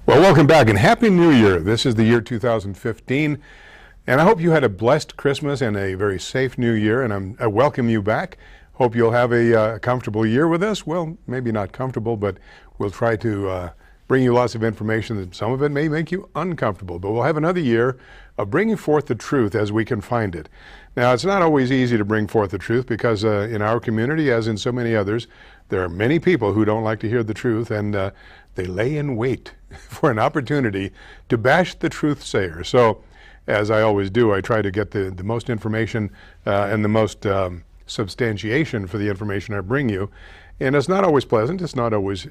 Well, welcome back and Happy New Year. This is the year 2015, and I hope you had a blessed Christmas and a very safe New Year, and I welcome you back. Hope you'll have a comfortable year with us. Well, maybe not comfortable, but we'll try to bring you lots of information. Some of it may make you uncomfortable, but we'll have another year of bringing forth the truth as we can find it. Now, it's not always easy to bring forth the truth because in our community, as in so many others, there are many people who don't like to hear the truth, and they lay in wait for an opportunity to bash the truth sayer. So, as I always do, I try to get the most information and the most substantiation for the information I bring you. And it's not always pleasant, it's not always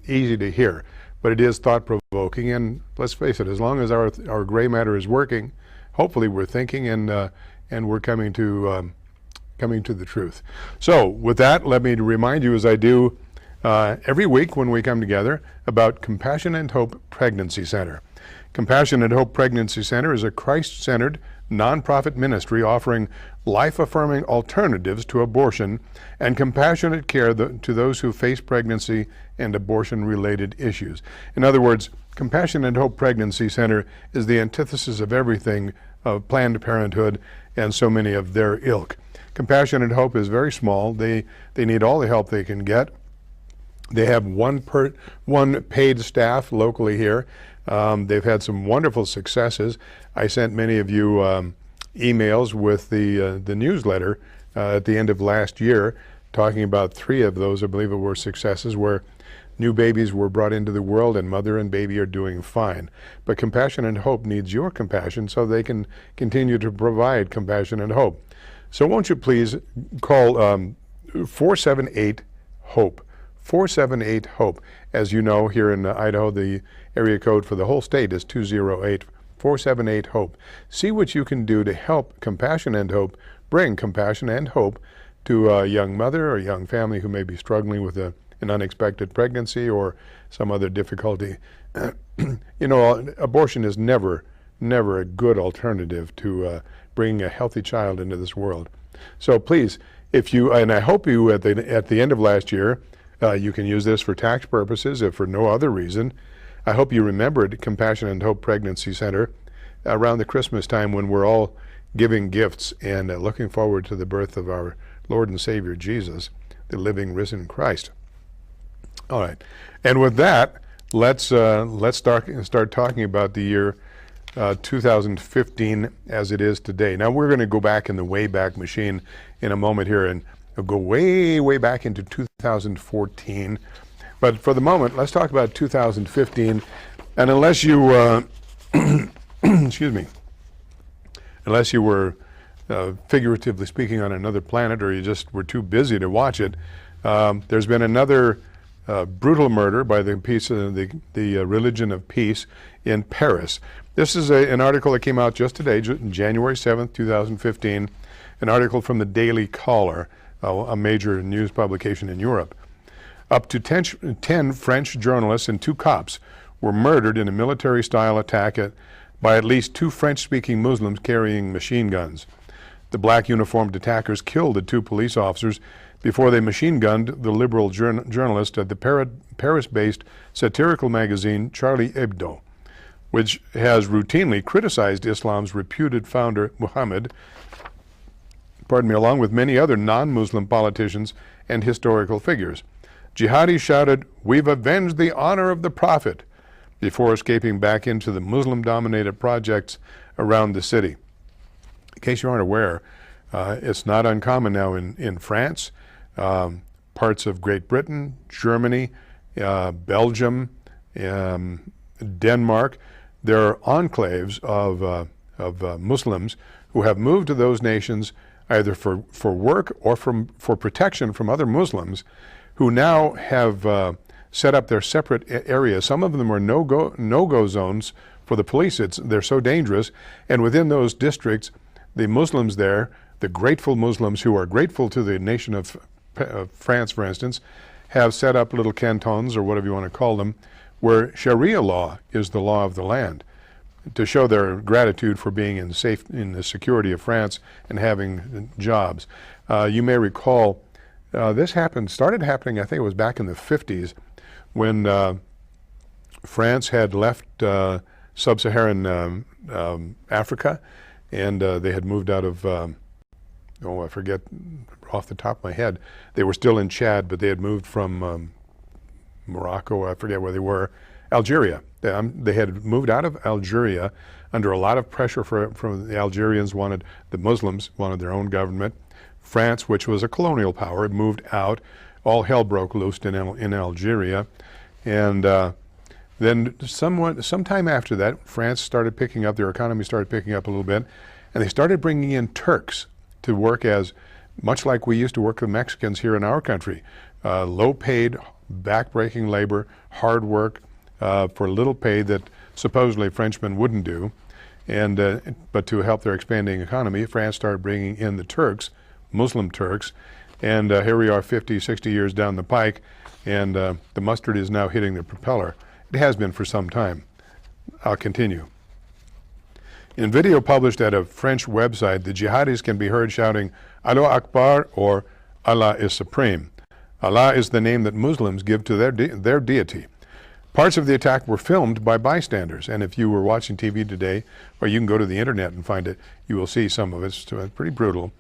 easy to hear, but it is thought-provoking, and let's face it, as long as our gray matter is working, hopefully we're thinking and we're coming to the truth. So with that, let me remind you, as I do every week when we come together, about Compassion and Hope Pregnancy Center. Compassion and Hope Pregnancy Center is a Christ-centered nonprofit ministry offering life-affirming alternatives to abortion and compassionate care to those who face pregnancy and abortion-related issues. In other words, Compassion and Hope Pregnancy Center is the antithesis of everything of Planned Parenthood and so many of their ilk. Compassion and Hope is very small. They need all the help they can get. They have one paid staff locally here. They've had some wonderful successes. I sent many of you emails with the newsletter at the end of last year, talking about 3 of those, I believe it were successes, where new babies were brought into the world and mother and baby are doing fine. But Compassion and Hope needs your compassion so they can continue to provide compassion and hope. So won't you please call 478-HOPE. 478-HOPE. As you know, here in Idaho, the area code for the whole state is 208. 478-HOPE. See what you can do to help Compassion and Hope bring compassion and hope to a young mother or young family who may be struggling with an unexpected pregnancy or some other difficulty. You know, abortion is never a good alternative to bringing a healthy child into this world. So please, if you, and I hope you at the end of last year, you can use this for tax purposes, if for no other reason. I hope you remembered Compassion and Hope Pregnancy Center around the Christmas time when we're all giving gifts and looking forward to the birth of our Lord and Savior Jesus, the living, risen Christ. All right, and with that, let's start talking about the year 2015 as it is today. Now we're going to go back in the Wayback Machine in a moment here and go way back into 2014. But for the moment, let's talk about 2015. And unless you, excuse me, unless you were figuratively speaking on another planet or you just were too busy to watch it, there's been another brutal murder by the Religion of Peace in Paris. This is an article that came out just today, January 7th, 2015, an article from the Daily Caller, a major news publication in Europe. Up to 10 French journalists and 2 cops were murdered in a military-style attack by at least 2 French-speaking Muslims carrying machine guns. The black uniformed attackers killed the 2 police officers before they machine-gunned the liberal journalist at the Paris-based satirical magazine Charlie Hebdo, which has routinely criticized Islam's reputed founder Muhammad, along with many other non-Muslim politicians and historical figures. Jihadis shouted, "We've avenged the honor of the Prophet," before escaping back into the Muslim-dominated projects around the city. In case you aren't aware, it's not uncommon now in France, parts of Great Britain, Germany, Belgium, Denmark. There are enclaves of Muslims who have moved to those nations either for work or for protection from other Muslims, who now have set up their separate areas. Some of them are no-go zones for the police. They're so dangerous. And within those districts, the Muslims there, the grateful Muslims who are grateful to the nation of France, for instance, have set up little cantons, or whatever you want to call them, where Sharia law is the law of the land. to show their gratitude for being in the security of France and having jobs. You may recall this started happening, I think it was back in the 50s, when France had left sub-Saharan Africa, and they had moved out of, I forget off the top of my head. They were still in Chad, but they had moved from Morocco, I forget where they were, Algeria. They had moved out of Algeria under a lot of pressure from the Algerians. The Muslims wanted their own government. France, which was a colonial power, had moved out. All hell broke loose in Algeria. And then sometime after that, France started picking up, their economy started picking up a little bit, and they started bringing in Turks to work as, much like we used to work with Mexicans here in our country, low-paid, back-breaking labor, hard work, for little pay that supposedly Frenchmen wouldn't do. And but to help their expanding economy, France started bringing in the Turks, Muslim Turks, and here we are 50, 60 years down the pike, and the mustard is now hitting the propeller. It has been for some time. I'll continue. In video published at a French website, the jihadis can be heard shouting, "Allah Akbar," or "Allah is supreme." Allah is the name that Muslims give to their deity. Parts of the attack were filmed by bystanders, and if you were watching TV today, or you can go to the internet and find it, you will see some of it. It's pretty brutal.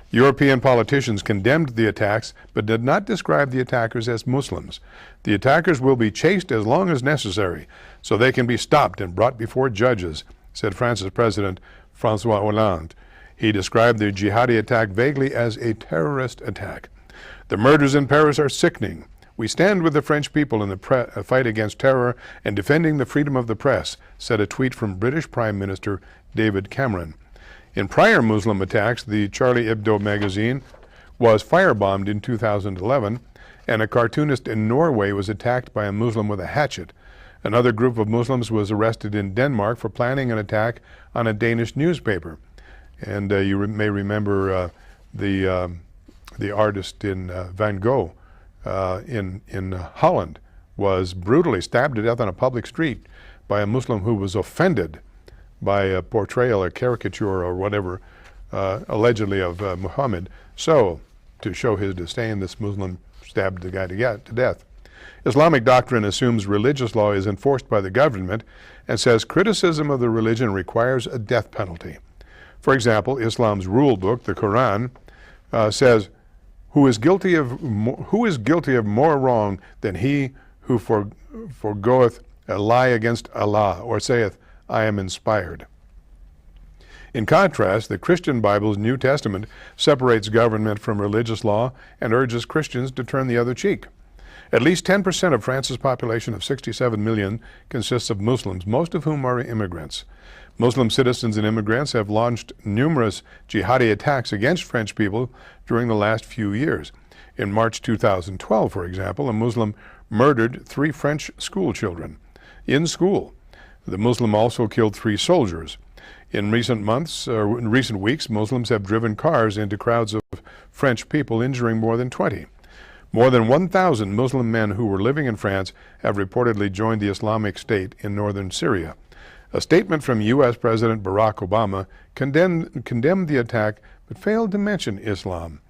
European politicians condemned the attacks, but did not describe the attackers as Muslims. The attackers will be chased as long as necessary, so they can be stopped and brought before judges, said France's President François Hollande. He described the jihadi attack vaguely as a terrorist attack. The murders in Paris are sickening. We stand with the French people in the fight against terror and defending the freedom of the press, said a tweet from British Prime Minister David Cameron. In prior Muslim attacks, the Charlie Hebdo magazine was firebombed in 2011, and a cartoonist in Norway was attacked by a Muslim with a hatchet. Another group of Muslims was arrested in Denmark for planning an attack on a Danish newspaper. And you may remember the artist in Van Gogh in Holland was brutally stabbed to death on a public street by a Muslim who was offended by a portrayal, a caricature or whatever, allegedly of Muhammad. So, to show his disdain, this Muslim stabbed the guy to death. Islamic doctrine assumes religious law is enforced by the government and says criticism of the religion requires a death penalty. For example, Islam's rule book, the Quran, says, who is guilty of more wrong than he who forgoeth a lie against Allah, or saith, I am inspired. In contrast, the Christian Bible's New Testament separates government from religious law and urges Christians to turn the other cheek. At least 10% of France's population of 67 million consists of Muslims, most of whom are immigrants. Muslim citizens and immigrants have launched numerous jihadi attacks against French people during the last few years. In March 2012, for example, a Muslim murdered 3 French school children in school. The Muslim also killed 3 soldiers. In recent weeks, Muslims have driven cars into crowds of French people, injuring more than 20. More than 1,000 Muslim men who were living in France have reportedly joined the Islamic State in northern Syria. A statement from U.S. President Barack Obama condemned the attack, but failed to mention Islam.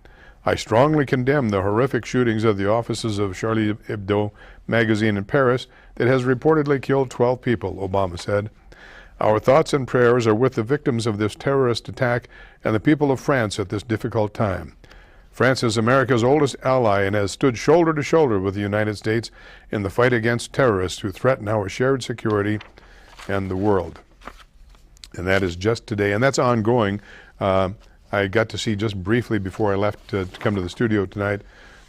I strongly condemn the horrific shootings of the offices of Charlie Hebdo magazine in Paris that has reportedly killed 12 people, Obama said. Our thoughts and prayers are with the victims of this terrorist attack and the people of France at this difficult time. France is America's oldest ally and has stood shoulder to shoulder with the United States in the fight against terrorists who threaten our shared security and the world. And that is just today, and that's ongoing. I got to see just briefly before I left to come to the studio tonight,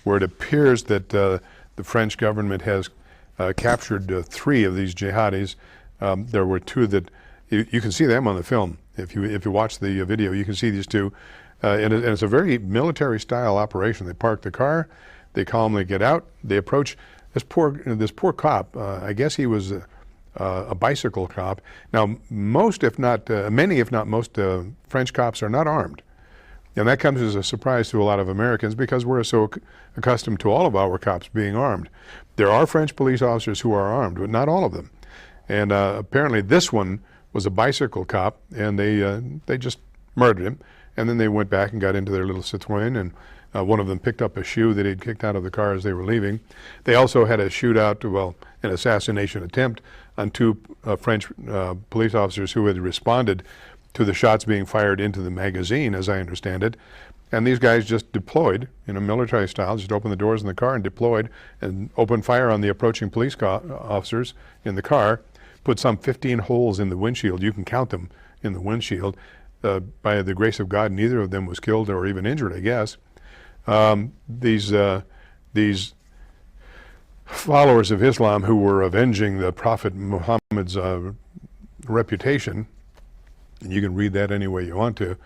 where it appears that the French government has captured 3 of these jihadis. There were 2 that you can see them on the film. If you watch the video, you can see these 2, and it's a very military-style operation. They park the car, they calmly get out, they approach this poor cop. I guess he was a bicycle cop. Now, many, if not most, French cops are not armed. And that comes as a surprise to a lot of Americans because we're so accustomed to all of our cops being armed. There are French police officers who are armed, but not all of them. And apparently this one was a bicycle cop, and they just murdered him. And then they went back and got into their little Citroën, and one of them picked up a shoe that he'd kicked out of the car as they were leaving. They also had a shootout, well, an assassination attempt on two French police officers who had responded to the shots being fired into the magazine, as I understand it. And these guys just deployed in a military style, just opened the doors in the car and deployed and opened fire on the approaching police officers in the car, put some 15 holes in the windshield. You can count them in the windshield. By the grace of God, neither of them was killed or even injured, I guess. These followers of Islam who were avenging the Prophet Muhammad's reputation, and you can read that any way you want to,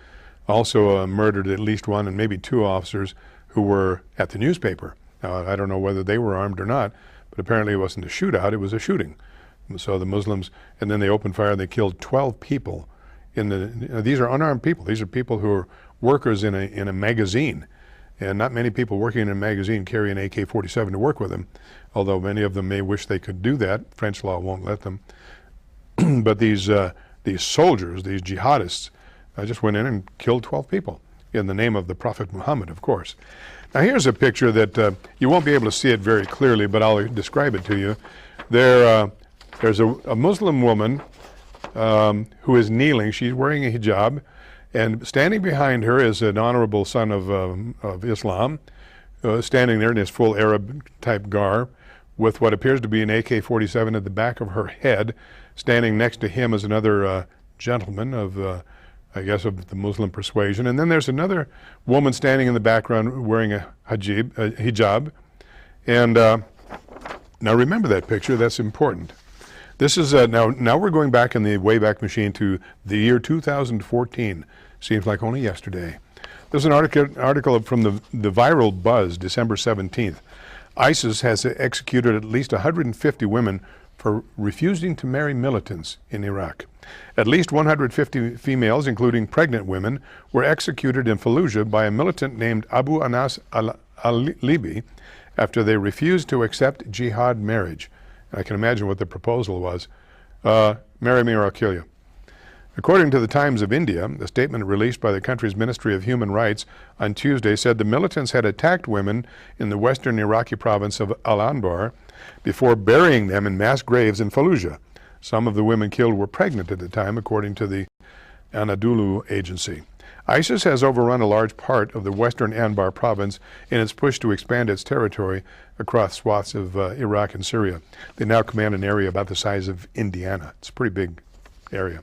also murdered at least one and maybe two officers who were at the newspaper. Now, I don't know whether they were armed or not, but apparently it wasn't a shootout, it was a shooting. So the Muslims, and then they opened fire and they killed 12 people. These are unarmed people. These are people who are workers in a magazine. And not many people working in a magazine carry an AK-47 to work with them, although many of them may wish they could do that. French law won't let them. But these soldiers, these jihadists, just went in and killed 12 people in the name of the Prophet Muhammad, of course. Now here's a picture that you won't be able to see it very clearly, but I'll describe it to you. There's a Muslim woman who is kneeling. She's wearing a hijab, and standing behind her is an honorable son of Islam, standing there in his full Arab-type garb, with what appears to be an AK-47 at the back of her head. Standing next to him is another gentleman of, I guess, of the Muslim persuasion. And then there's another woman standing in the background wearing a hijab. And now remember that picture, that's important. This is, now we're going back in the Wayback Machine to the year 2014. Seems like only yesterday. There's an article from the Viral Buzz, December 17th. ISIS has executed at least 150 women for refusing to marry militants in Iraq. At least 150 females, including pregnant women, were executed in Fallujah by a militant named Abu Anas al-Libi after they refused to accept jihad marriage. And I can imagine what the proposal was. Marry me or I'll kill you. According to the Times of India, a statement released by the country's Ministry of Human Rights on Tuesday said the militants had attacked women in the western Iraqi province of Al-Anbar before burying them in mass graves in Fallujah. Some of the women killed were pregnant at the time, according to the Anadolu agency. ISIS has overrun a large part of the western Anbar province in its push to expand its territory across swaths of Iraq and Syria. They now command an area about the size of Indiana. It's a pretty big area.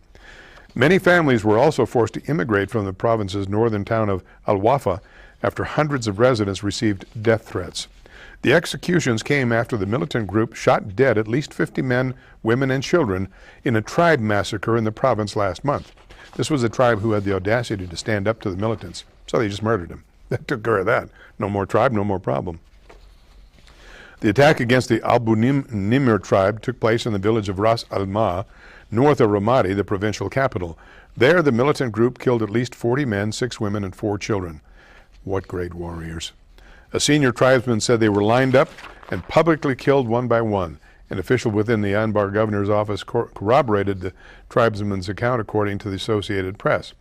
Many families were also forced to immigrate from the province's northern town of Al-Wafa after hundreds of residents received death threats. The executions came after the militant group shot dead at least 50 men, women, and children in a tribe massacre in the province last month. This was a tribe who had the audacity to stand up to the militants, so they just murdered them. That took care of that. No more tribe, no more problem. The attack against the Abu Nimr tribe took place in the village of Ras al-Ma, north of Ramadi, the provincial capital. There, the militant group killed at least 40 men, 6 women, and 4 children. What great warriors. A senior tribesman said they were lined up and publicly killed one by one. An official within the Anbar governor's office corroborated the tribesman's account, according to the Associated Press.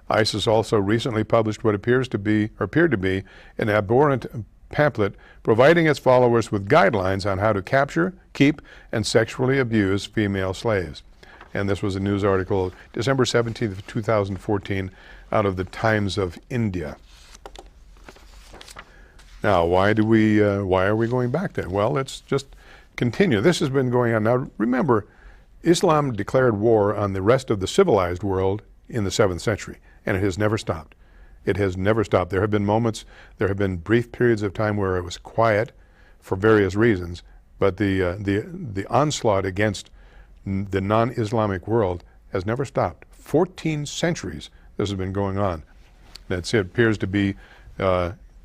ISIS also recently published what appeared to be an abhorrent pamphlet providing its followers with guidelines on how to capture, keep, and sexually abuse female slaves. And this was a news article, December 17th of 2014, out of the Times of India. Now, why are we going back there? Well, let's just continue. This has been going on. Now, remember, Islam declared war on the rest of the civilized world in the 7th century, and it has never stopped. It has never stopped. There have been moments, there have been brief periods of time where it was quiet for various reasons, but the onslaught against the non-Islamic world has never stopped. 14 centuries this has been going on. It appears to be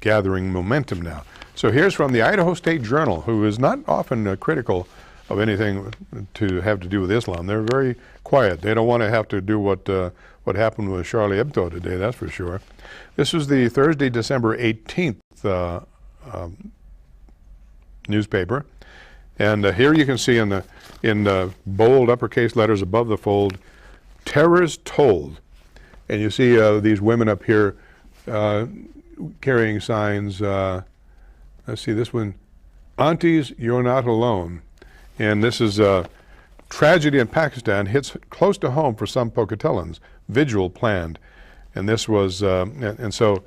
gathering momentum now. So here's from the Idaho State Journal, who is not often critical of anything to have to do with Islam. They're very quiet. They don't want to have to do what happened with Charlie Hebdo today, that's for sure. This was the Thursday, December 18th newspaper. And here you can see in bold uppercase letters above the fold, Terrors Told. And you see these women up here carrying signs. Let's see this one. Aunties, you're not alone. And this is tragedy in Pakistan hits close to home for some Pocatelans. Vigil planned. And this was, and so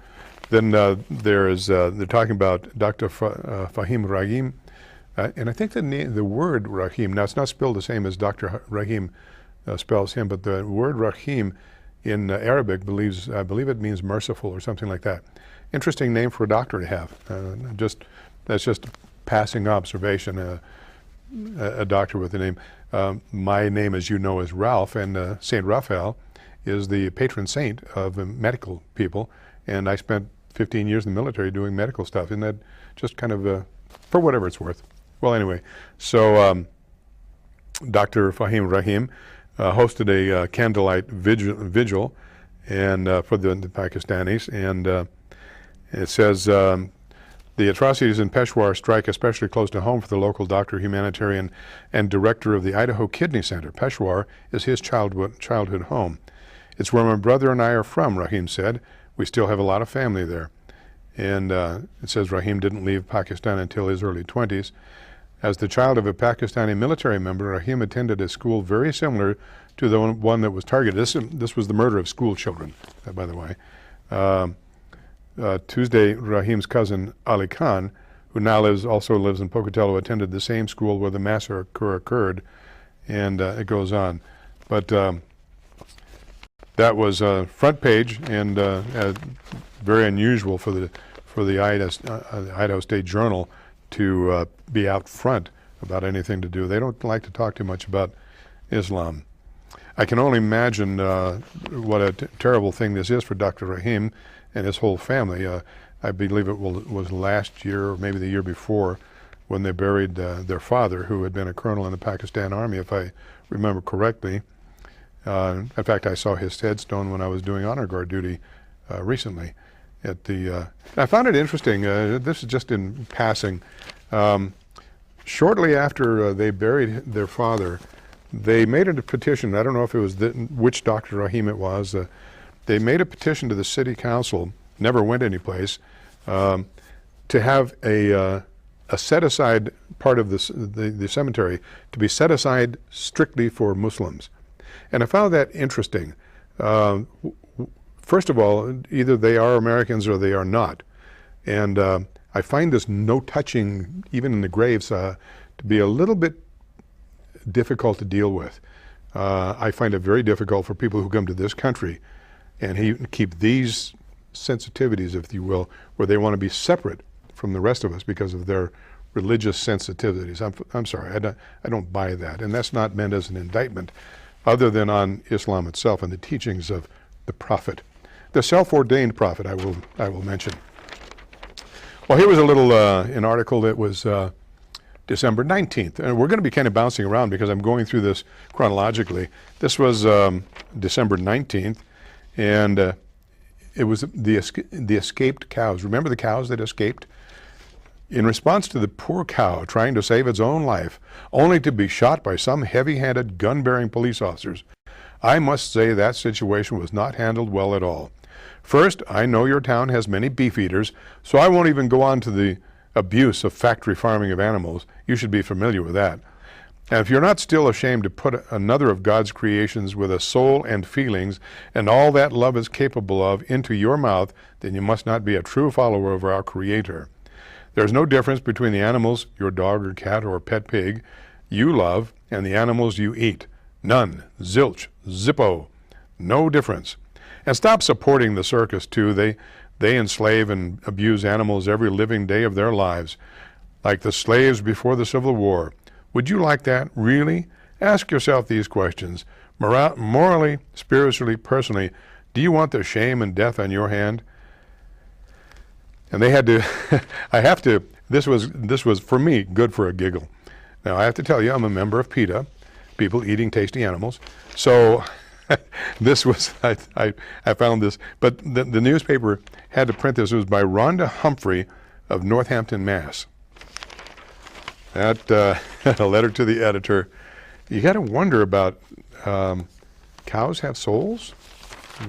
then they're talking about Dr. Fahim Rahim. And I think the word Rahim, now it's not spelled the same as Dr. Rahim spells him, but the word Rahim in Arabic, I believe it means merciful or something like that. Interesting name for a doctor to have. That's just a passing observation, a doctor with a name. My name, as you know, is Ralph, and Saint Raphael is the patron saint of medical people, and I spent 15 years in the military doing medical stuff. Isn't that just kind of, for whatever it's worth? Well, anyway, so Dr. Fahim Rahim hosted a candlelight vigil and for the Pakistanis, and it says, the atrocities in Peshawar strike especially close to home for the local doctor, humanitarian, and director of the Idaho Kidney Center. Peshawar is his childhood home. It's where my brother and I are from, Rahim said. We still have a lot of family there. And it says Rahim didn't leave Pakistan until his early 20s. As the child of a Pakistani military member, Rahim attended a school very similar to the one that was targeted. This was the murder of school children, by the way. Tuesday, Rahim's cousin Ali Khan, who now also lives in Pocatello, attended the same school where the massacre occurred, and it goes on. But that was front page, and very unusual for the Idaho State Journal to be out front about anything to do. They don't like to talk too much about Islam. I can only imagine what a terrible thing this is for Dr. Rahim and his whole family. I believe it was last year or maybe the year before when they buried their father, who had been a colonel in the Pakistan Army, if I remember correctly. In fact, I saw his headstone when I was doing honor guard duty recently. I found it interesting. This is just in passing. Shortly after they buried their father, they made a petition. I don't know if it was which Dr. Rahim it was. They made a petition to the city council, never went anyplace, to have a set-aside part of the cemetery to be set aside strictly for Muslims. And I found that interesting. First of all, either they are Americans or they are not. And I find this no touching, even in the graves, to be a little bit difficult to deal with. I find it very difficult for people who come to this country and keep these sensitivities, if you will, where they want to be separate from the rest of us because of their religious sensitivities. I'm sorry, I don't buy that. And that's not meant as an indictment, other than on Islam itself and the teachings of the prophet. The self-ordained prophet, I will mention. Well, here was a little an article that was December 19th. And we're going to be kind of bouncing around because I'm going through this chronologically. This was December 19th, and it was the escaped cows. Remember the cows that escaped? In response to the poor cow trying to save its own life, only to be shot by some heavy-handed, gun-bearing police officers, I must say that situation was not handled well at all. First, I know your town has many beef eaters, so I won't even go on to the abuse of factory farming of animals. You should be familiar with that. And if you're not still ashamed to put another of God's creations with a soul and feelings and all that love is capable of into your mouth, then you must not be a true follower of our Creator. There's no difference between the animals, your dog or cat or pet pig, you love, and the animals you eat. None. Zilch. Zippo. No difference. And stop supporting the circus, too. They enslave and abuse animals every living day of their lives, like the slaves before the Civil War. Would you like that? Really? Ask yourself these questions. Morally, spiritually, personally, do you want the shame and death on your hand? And they had to, this was for me good for a giggle. Now I have to tell you, I'm a member of PETA, People Eating Tasty Animals. So this was, I found this, but the newspaper had to print this. It was by Rhonda Humphrey of Northampton, Mass. That, a letter to the editor. You got to wonder about Cows have souls?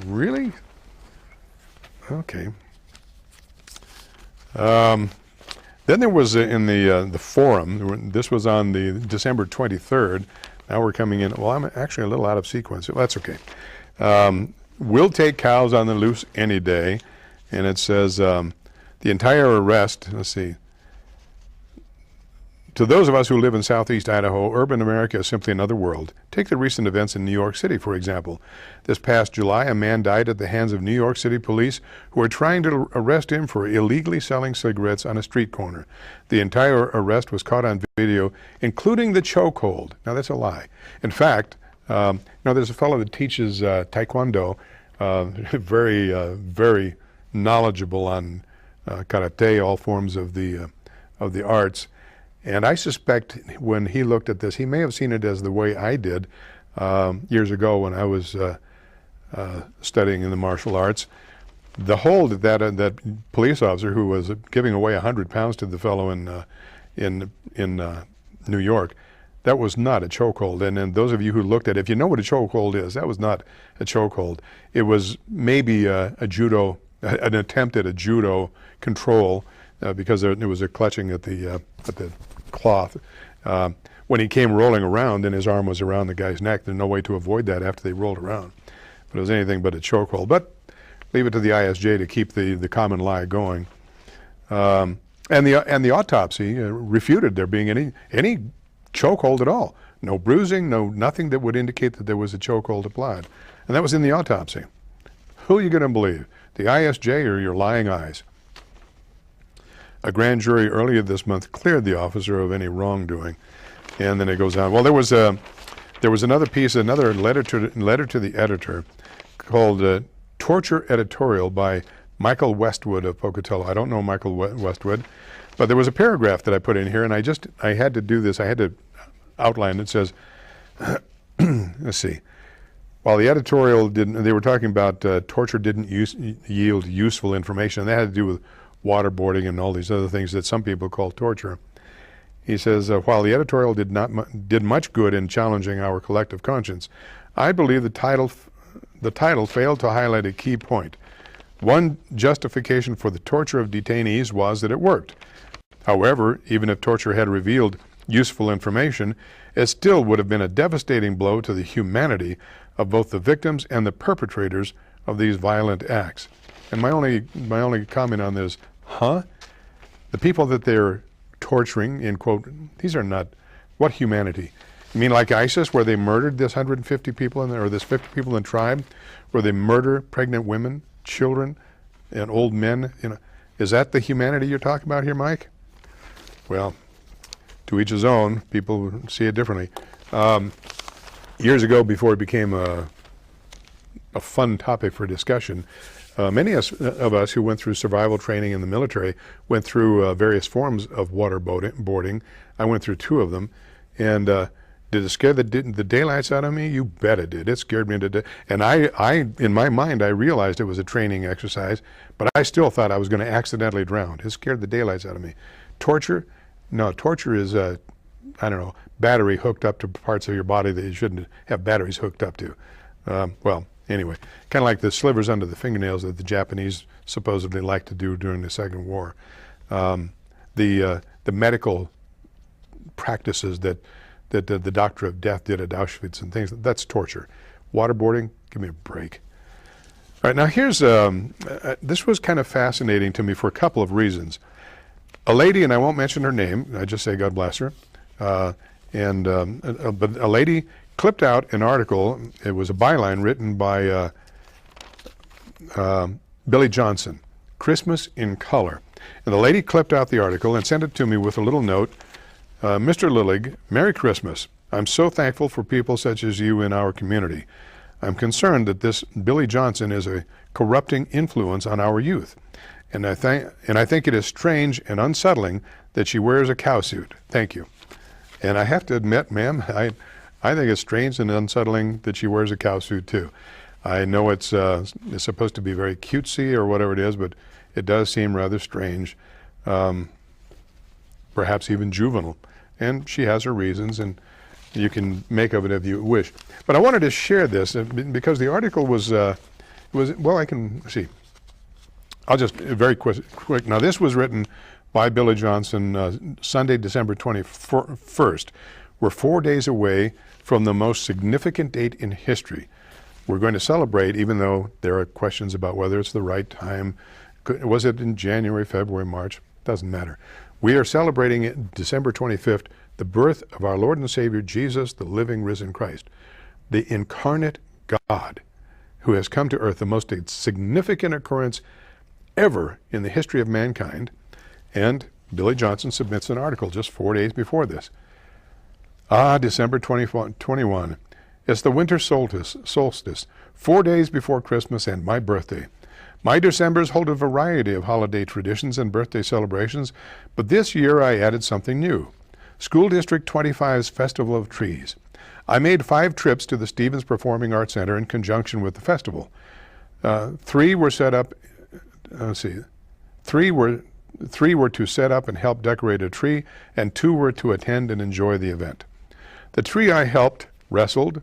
Really? Okay. Then there was in the forum, this was on the December 23rd. Now we're coming in, well, I'm actually a little out of sequence. That's okay. We'll take cows on the loose any day. And it says, the entire arrest, let's see, to those of us who live in southeast Idaho, urban America is simply another world. Take the recent events in New York City, for example. This past July, a man died at the hands of New York City police who were trying to arrest him for illegally selling cigarettes on a street corner. The entire arrest was caught on video, including the chokehold. Now, that's a lie. In fact, there's a fellow that teaches Taekwondo, very knowledgeable on karate, all forms of the arts. And I suspect when he looked at this, he may have seen it as the way I did years ago when I was studying in the martial arts. The hold that police officer who was giving away 100 pounds to the fellow in New York, that was not a chokehold. And those of you who looked at it, if you know what a chokehold is, that was not a chokehold. It was maybe an attempt at a judo control because there was a clutching at the cloth. When he came rolling around and his arm was around the guy's neck, there's no way to avoid that after they rolled around. But it was anything but a chokehold. But leave it to the ISJ to keep the common lie going. And the autopsy refuted there being any chokehold at all. No bruising, nothing that would indicate that there was a chokehold applied. And that was in the autopsy. Who are you going to believe? The ISJ or your lying eyes? A grand jury earlier this month cleared the officer of any wrongdoing. And then it goes on. Well, there was another piece, another letter to the editor called Torture Editorial by Michael Westwood of Pocatello. I don't know Michael Westwood, but there was a paragraph that I put in here, and I had to do this. I had to outline it. It says, let's see. While the editorial they were talking about torture didn't yield useful information, and that had to do with waterboarding and all these other things that some people call torture. He says, while the editorial did much good in challenging our collective conscience, I believe the title failed to highlight a key point. One justification for the torture of detainees was that it worked. However, even if torture had revealed useful information, it still would have been a devastating blow to the humanity of both the victims and the perpetrators of these violent acts. And my only comment on this, the people that they're torturing, in quote, these are not, what humanity? You mean like ISIS, where they murdered this 150 people in there, or this 50 people in the tribe, where they murder pregnant women, children, and old men? Is that the humanity you're talking about here, Mike? Well, to each his own. People see it differently. Years ago, before it became a fun topic for discussion, many of us who went through survival training in the military went through various forms of waterboarding. I went through 2 of them, and did it scare the daylights out of me? You bet it did. It scared me to death. And I, in my mind, I realized it was a training exercise, but I still thought I was going to accidentally drown. It scared the daylights out of me. Torture? No, torture is battery hooked up to parts of your body that you shouldn't have batteries hooked up to. Well, anyway, kind of like the slivers under the fingernails that the Japanese supposedly liked to do during the Second War. The medical practices that the doctor of death did at Auschwitz and things, that's torture. Waterboarding, give me a break. All right, now here's, this was kind of fascinating to me for a couple of reasons. A lady, and I won't mention her name, I just say God bless her, but a lady clipped out an article. It was a byline written by Billy Johnson, Christmas in Color. And the lady clipped out the article and sent it to me with a little note. Mr. Lillig, Merry Christmas. I'm so thankful for people such as you in our community. I'm concerned that this Billy Johnson is a corrupting influence on our youth. And I think it is strange and unsettling that she wears a cowsuit. Thank you. And I have to admit, ma'am, I think it's strange and unsettling that she wears a cowsuit too. I know it's supposed to be very cutesy or whatever it is, but it does seem rather strange, perhaps even juvenile. And she has her reasons, and You can make of it if you wish. But I wanted to share this because the article was well, I can see. I'll just very quick. Now, this was written by Billy Johnson Sunday, December 21st. We're 4 days away from the most significant date in history. We're going to celebrate, even though there are questions about whether it's the right time. Was it in January, February, March? Doesn't matter. We are celebrating it December 25th, the birth of our Lord and Savior Jesus, the living, risen Christ, the incarnate God who has come to earth, the most significant occurrence ever in the history of mankind. And Billy Johnson submits an article just 4 days before this. December 21. It's the winter solstice, 4 days before Christmas and my birthday. My Decembers hold a variety of holiday traditions and birthday celebrations, but this year I added something new. School District 25's Festival of Trees. I made 5 trips to the Stevens Performing Arts Center in conjunction with the festival. 3 were set up, three were to set up and help decorate a tree, and 2 were to attend and enjoy the event. The tree I helped wrestled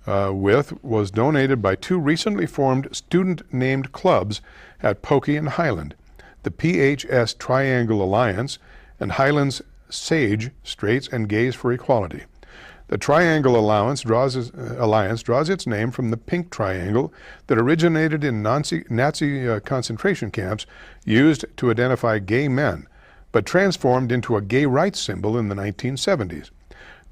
with was donated by 2 recently formed student-named clubs at Pokey and Highland, the PHS Triangle Alliance and Highlands Sage, Straights and Gays for Equality. The Triangle Alliance draws its name from the pink triangle that originated in Nazi concentration camps used to identify gay men, but transformed into a gay rights symbol in the 1970s.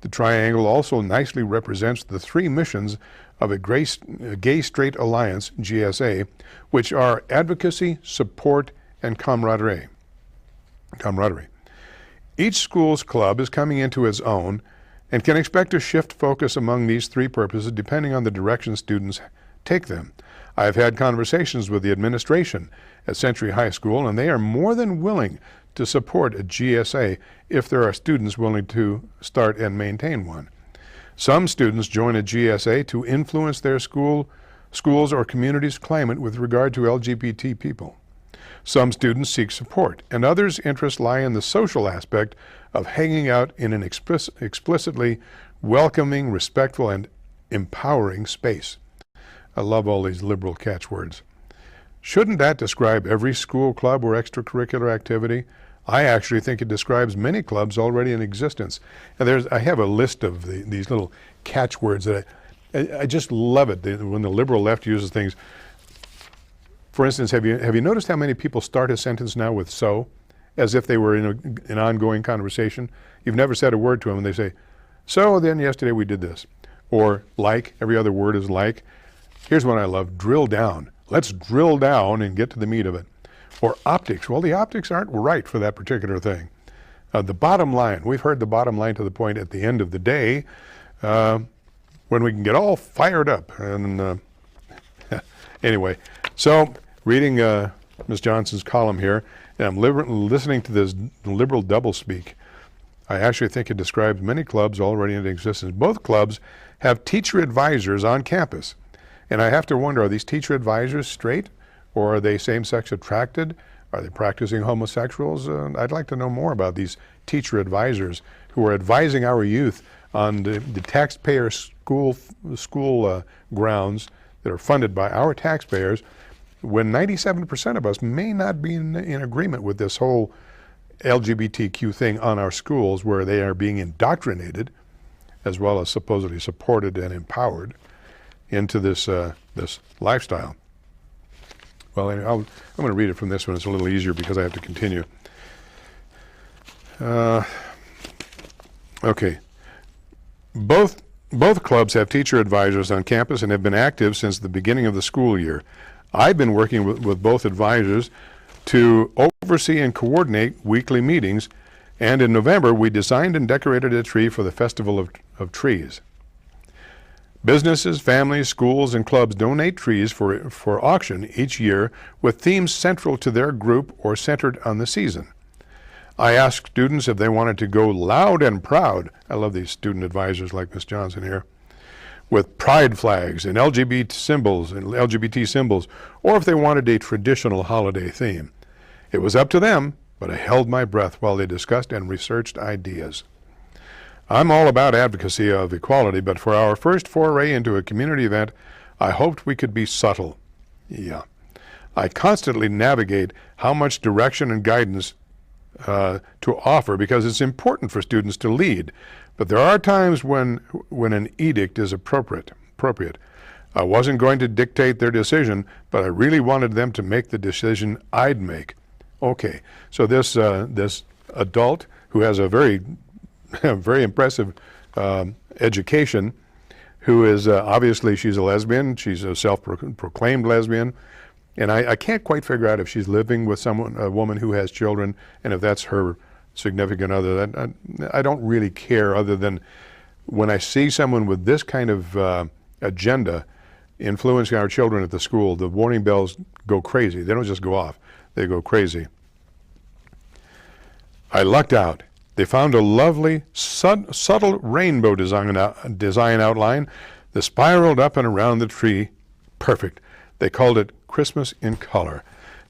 The triangle also nicely represents the 3 missions of a Gay Straight Alliance, GSA, which are advocacy, support, and camaraderie. Each school's club is coming into its own and can expect to shift focus among these 3 purposes depending on the direction students take them. I have had conversations with the administration at Century High School, and they are more than willing to support a GSA if there are students willing to start and maintain one. Some students join a GSA to influence their schools or community's climate with regard to LGBT people. Some students seek support, and others' interests lie in the social aspect of hanging out in an explicitly welcoming, respectful, and empowering space. I love all these liberal catchwords. Shouldn't that describe every school, club, or extracurricular activity? I actually think it describes many clubs already in existence. And I have a list of these little catchwords that I just love it when the liberal left uses things. For instance, have you noticed how many people start a sentence now with so, as if they were in an ongoing conversation? You've never said a word to them and they say, so then yesterday we did this. Or like, every other word is like. Here's one I love, drill down. Let's drill down and get to the meat of it. Or optics. Well, the optics aren't right for that particular thing. The bottom line. We've heard the bottom line to the point at the end of the day when we can get all fired up. And anyway, so reading Ms. Johnson's column here, and I'm listening to this liberal doublespeak. I actually think it describes many clubs already in existence. Both clubs have teacher advisors on campus. And I have to wonder, are these teacher advisors straight? Or are they same-sex attracted? Are they practicing homosexuals? I'd like to know more about these teacher advisors who are advising our youth on the taxpayer school grounds that are funded by our taxpayers, when 97% of us may not be in agreement with this whole LGBTQ thing on our schools, where they are being indoctrinated, as well as supposedly supported and empowered, into this lifestyle. Well, anyway, I'm going to read it from this one. It's a little easier because I have to continue. Okay. Both clubs have teacher advisors on campus and have been active since the beginning of the school year. I've been working with both advisors to oversee and coordinate weekly meetings, and in November we designed and decorated a tree for the Festival of Trees. Businesses, families, schools, and clubs donate trees for auction each year with themes central to their group or centered on the season. I asked students if they wanted to go loud and proud. I love these student advisors like Ms. Johnson here, with pride flags and LGBT symbols, or if they wanted a traditional holiday theme. It was up to them, but I held my breath while they discussed and researched ideas. I'm all about advocacy of equality, but for our first foray into a community event, I hoped we could be subtle. Yeah. I constantly navigate how much direction and guidance to offer because it's important for students to lead. But there are times when an edict is appropriate. I wasn't going to dictate their decision, but I really wanted them to make the decision I'd make. Okay, so this adult who has a very very impressive education, who is obviously she's a lesbian, she's a self-proclaimed lesbian, and I can't quite figure out if she's living with a woman who has children, and if that's her significant other. I don't really care, other than when I see someone with this kind of agenda influencing our children at the school, the warning bells go crazy. They don't just go off, they go crazy. I lucked out. They found a lovely, subtle rainbow design outline that spiraled up and around the tree. Perfect. They called it Christmas in Color.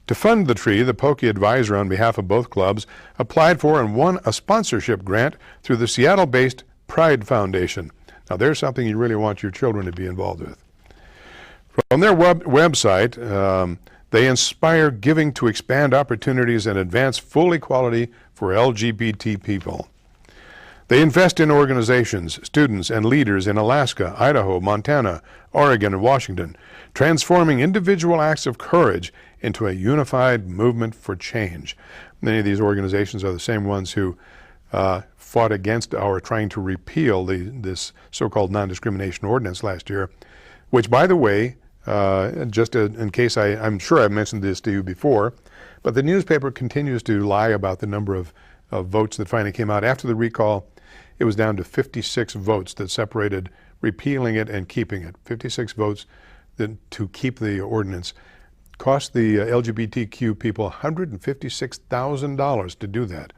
To fund the tree, the Pokey advisor on behalf of both clubs applied for and won a sponsorship grant through the Seattle-based Pride Foundation. Now there's something you really want your children to be involved with. From their website, they inspire giving to expand opportunities and advance full equality for LGBT people. They invest in organizations, students, and leaders in Alaska, Idaho, Montana, Oregon, and Washington, transforming individual acts of courage into a unified movement for change. Many of these organizations are the same ones who fought against our trying to repeal this so-called non-discrimination ordinance last year, which, by the way, just in case I'm sure I've mentioned this to you before, but the newspaper continues to lie about the number of votes that finally came out. After the recall, it was down to 56 votes that separated repealing it and keeping it. 56 votes to keep the ordinance. Cost the LGBTQ people $156,000 to do that.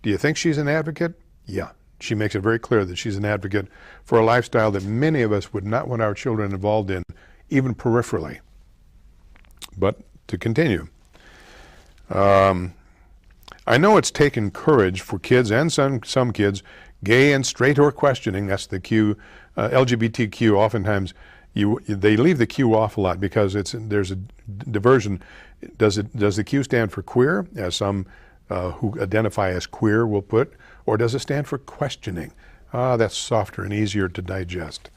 Do you think she's an advocate? Yeah. She makes it very clear that she's an advocate for a lifestyle that many of us would not want our children involved in, even peripherally. But to continue, I know it's taken courage for kids, and some kids, gay and straight or questioning, that's the Q, LGBTQ, oftentimes they leave the Q off a lot because there's a diversion. Does the Q stand for queer, as some who identify as queer will put, or does it stand for questioning? That's softer and easier to digest.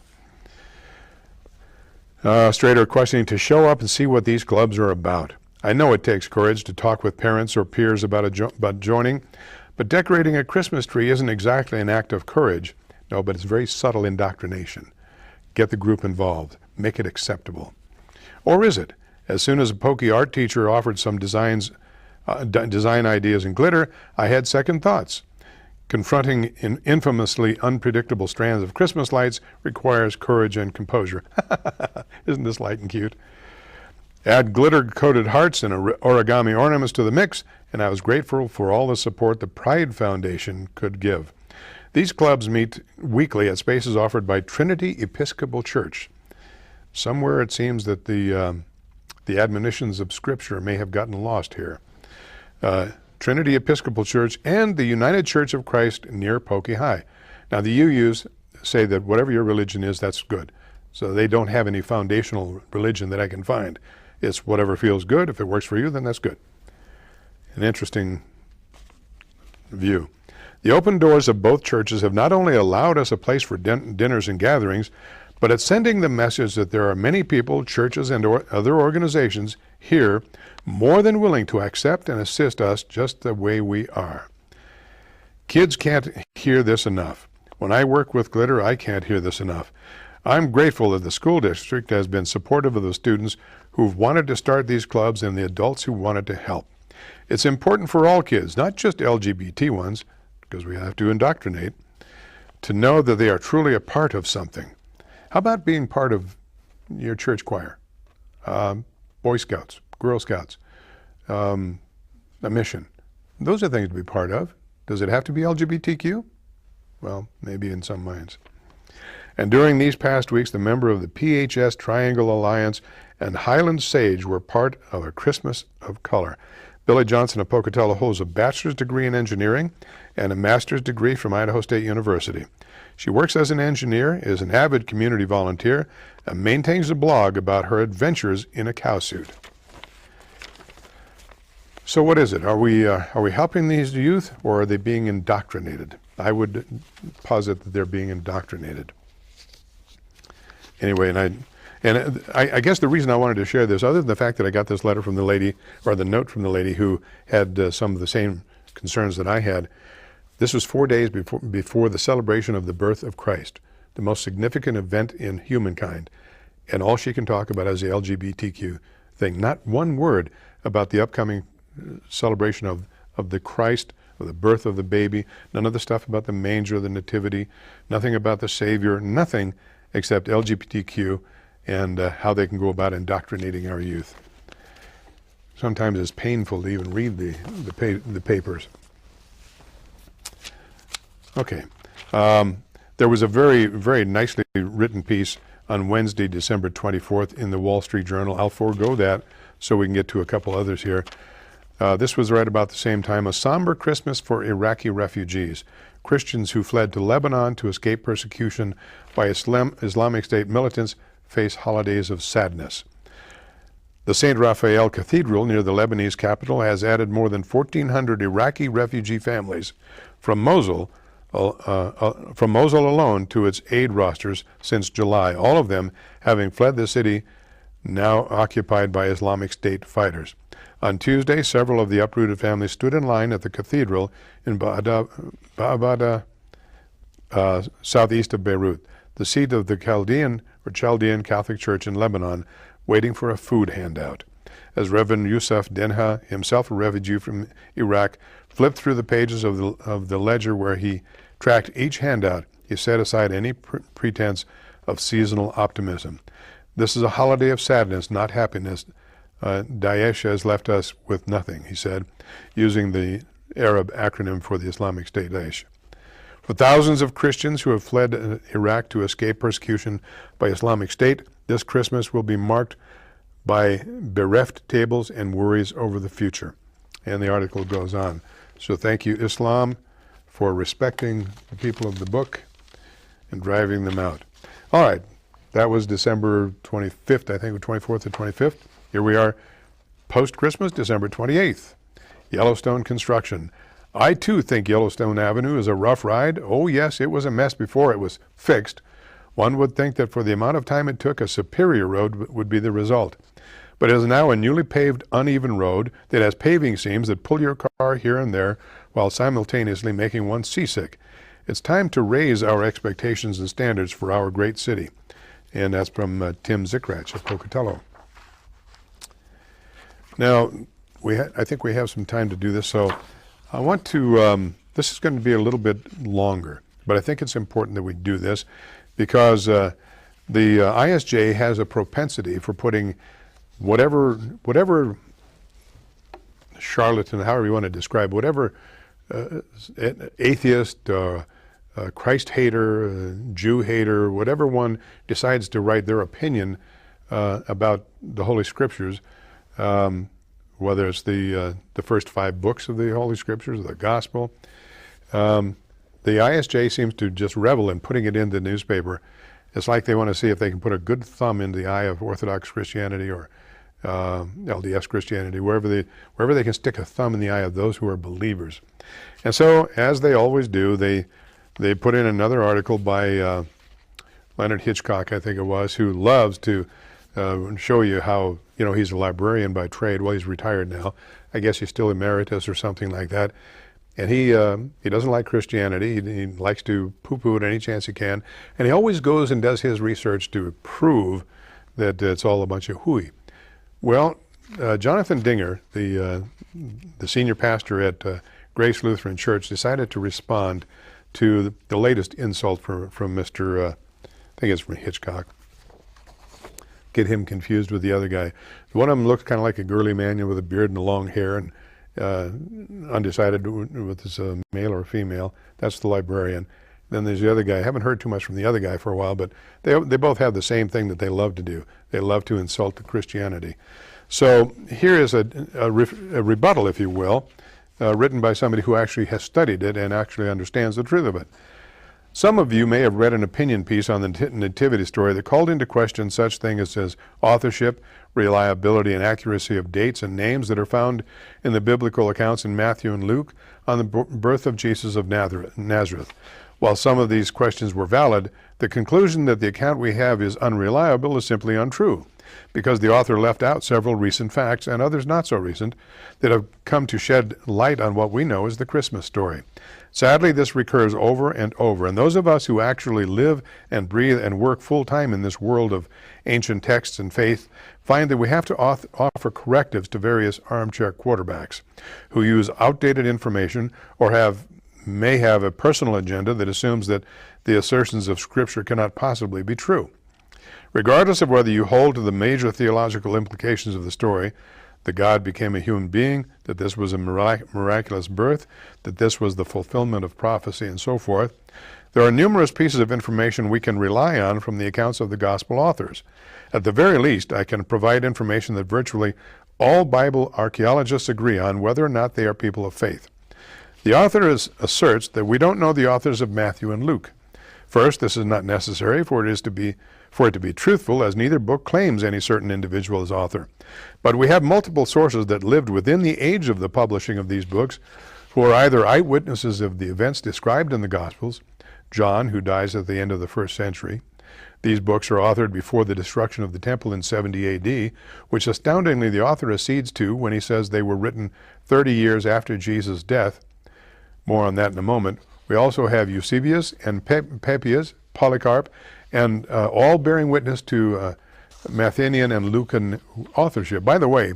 Straight or questioning, to show up and see what these clubs are about. I know it takes courage to talk with parents or peers about joining, but decorating a Christmas tree isn't exactly an act of courage. No, but it's very subtle indoctrination. Get the group involved. Make it acceptable. Or is it? As soon as a Pokey art teacher offered some design ideas in glitter, I had second thoughts. Confronting infamously unpredictable strands of Christmas lights requires courage and composure. Isn't this light and cute? Add glitter-coated hearts and origami ornaments to the mix, and I was grateful for all the support the Pride Foundation could give. These clubs meet weekly at spaces offered by Trinity Episcopal Church. Somewhere it seems that the admonitions of Scripture may have gotten lost here. Trinity Episcopal Church and the United Church of Christ near Pokey High. Now the UUs say that whatever your religion is, that's good. So they don't have any foundational religion that I can find. It's whatever feels good. If it works for you, then that's good. An interesting view. The open doors of both churches have not only allowed us a place for dinners and gatherings, but it's sending the message that there are many people, churches, and other organizations here more than willing to accept and assist us just the way we are. Kids can't hear this enough. When I work with glitter, I can't hear this enough. I'm grateful that the school district has been supportive of the students who've wanted to start these clubs and the adults who wanted to help. It's important for all kids, not just LGBT ones, because we have to indoctrinate, to know that they are truly a part of something. How about being part of your church choir, Boy Scouts, Girl Scouts, a mission? Those are things to be part of. Does it have to be LGBTQ? Well, maybe in some minds. And during these past weeks, the member of the PHS Triangle Alliance and Highland Sage were part of a Christmas of color. Billy Johnson of Pocatello holds a bachelor's degree in engineering and a master's degree from Idaho State University. She works as an engineer, is an avid community volunteer, and maintains a blog about her adventures in a cowsuit. So what is it? Are we helping these youth, or are they being indoctrinated? I would posit that they're being indoctrinated. Anyway, and I guess the reason I wanted to share this, other than the fact that I got this letter from the lady, or the note from the lady who had some of the same concerns that I had, this was 4 days before the celebration of the birth of Christ, the most significant event in humankind. And all she can talk about is the LGBTQ thing. Not one word about the upcoming celebration of the Christ, of the birth of the baby, none of the stuff about the manger, the nativity, nothing about the Savior, nothing except LGBTQ and how they can go about indoctrinating our youth. Sometimes it's painful to even read the papers. Okay. There was a very, very nicely written piece on Wednesday, December 24th in the Wall Street Journal. I'll forego that so we can get to a couple others here. This was right about the same time. A somber Christmas for Iraqi refugees, Christians who fled to Lebanon to escape persecution by Islamic State militants face holidays of sadness. The St. Raphael Cathedral near the Lebanese capital has added more than 1,400 Iraqi refugee families from Mosul alone to its aid rosters since July, all of them having fled the city now occupied by Islamic State fighters. On Tuesday, several of the uprooted families stood in line at the cathedral in Ba'abada, southeast of Beirut, the seat of the Chaldean Catholic Church in Lebanon, waiting for a food handout. As Reverend Yusuf Denha, himself a refugee from Iraq, flipped through the pages of the ledger where he tracked each handout, he set aside any pretense of seasonal optimism. This is a holiday of sadness, not happiness. Daesh has left us with nothing, he said, using the Arab acronym for the Islamic State, Daesh. For thousands of Christians who have fled Iraq to escape persecution by Islamic State, this Christmas will be marked by bereft tables and worries over the future. And the article goes on. So thank you, Islam, for respecting the people of the book and driving them out. All right, that was December 25th, I think, 24th or 25th. Here we are, post-Christmas, December 28th. Yellowstone construction. I, too, think Yellowstone Avenue is a rough ride. Oh, yes, it was a mess before it was fixed. One would think that for the amount of time it took, a superior road would be the result. But it is now a newly paved, uneven road that has paving seams that pull your car here and there while simultaneously making one seasick. It's time to raise our expectations and standards for our great city. And that's from Tim Zickrach of Pocatello. Now, I think we have some time to do this, so I want to, this is going to be a little bit longer, but I think it's important that we do this because the ISJ has a propensity for putting whatever charlatan, however you want to describe, whatever atheist, Christ hater, Jew hater, whatever one decides to write their opinion about the Holy Scriptures, whether it's the first 5 books of the Holy Scriptures, or the Gospel. The ISJ seems to just revel in putting it in the newspaper. It's like they want to see if they can put a good thumb into the eye of Orthodox Christianity or LDS Christianity, wherever they can stick a thumb in the eye of those who are believers. And so, as they always do, they put in another article by Leonard Hitchcock, I think it was, who loves to show you how, he's a librarian by trade. Well, he's retired now. I guess he's still emeritus or something like that. And he doesn't like Christianity. He likes to poo-poo it any chance he can. And he always goes and does his research to prove that it's all a bunch of hooey. Well, Jonathan Dinger, the senior pastor at Grace Lutheran Church, decided to respond to the latest insult from Mr. I think it's from Hitchcock. Get him confused with the other guy. One of them looked kind of like a girly man with a beard and long hair and undecided with this male or female. That's the librarian. Then there's the other guy. I haven't heard too much from the other guy for a while, but they both have the same thing that they love to do. They love to insult the Christianity. So here is a rebuttal, if you will, written by somebody who actually has studied it and actually understands the truth of it. Some of you may have read an opinion piece on the nativity story that called into question such things as authorship, reliability, and accuracy of dates and names that are found in the biblical accounts in Matthew and Luke on the birth of Jesus of Nazareth. While some of these questions were valid, the conclusion that the account we have is unreliable is simply untrue, because the author left out several recent facts, and others not so recent, that have come to shed light on what we know as the Christmas story. Sadly, this recurs over and over, and those of us who actually live and breathe and work full-time in this world of ancient texts and faith find that we have to offer correctives to various armchair quarterbacks who use outdated information or may have a personal agenda that assumes that the assertions of Scripture cannot possibly be true. Regardless of whether you hold to the major theological implications of the story, that God became a human being, that this was a miraculous birth, that this was the fulfillment of prophecy, and so forth, there are numerous pieces of information we can rely on from the accounts of the gospel authors. At the very least, I can provide information that virtually all Bible archaeologists agree on, whether or not they are people of faith. The author asserts that we don't know the authors of Matthew and Luke. First, this is not necessary for it to be truthful, as neither book claims any certain individual as author. But we have multiple sources that lived within the age of the publishing of these books, who are either eyewitnesses of the events described in the Gospels, John, who dies at the end of the 1st century. These books are authored before the destruction of the temple in 70 A.D., which astoundingly the author accedes to when he says they were written 30 years after Jesus' death. More on that in a moment. We also have Eusebius and Papias, Polycarp, and all bearing witness to Mathenian and Lucan authorship. By the way,